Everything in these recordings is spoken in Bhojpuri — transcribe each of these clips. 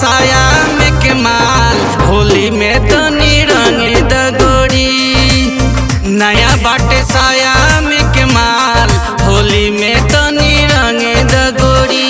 साया में के माल, होली में तो निरंगी दगोरी। नया बाटे साया में के माल, होली में तो निरंगी दगोरी।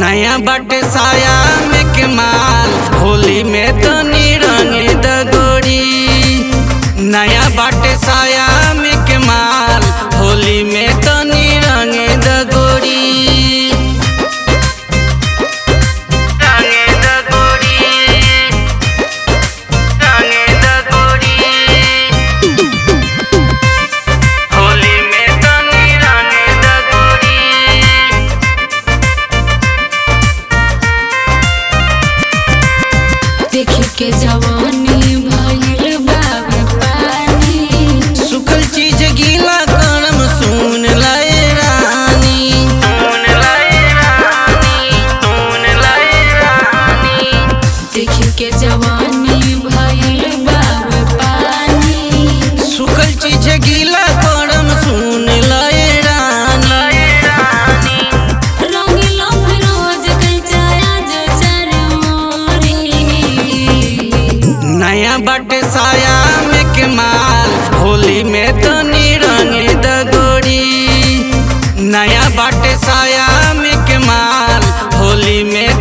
नया बाटे साया में के माल, होली में तो निरंगी दगोरी। नया बाटे साया में के माल, होली में तो निरंगी दगोरी। के जवानी भइल बाबे पानी, सुखल चीज गीला करम सुन लाए रानी। सुन लाए रानी, सुन लाए रानी। देखी के जवानी भइल बाबे पानी, सुखल चीज गीला करम सुन लाए रानी। रंगीला फिरोज कचाया जो चरमोरी। नया बाटे साया में के माल, होली में तो निरंगी दगोरी। नया बाटे साया में के माल, होली में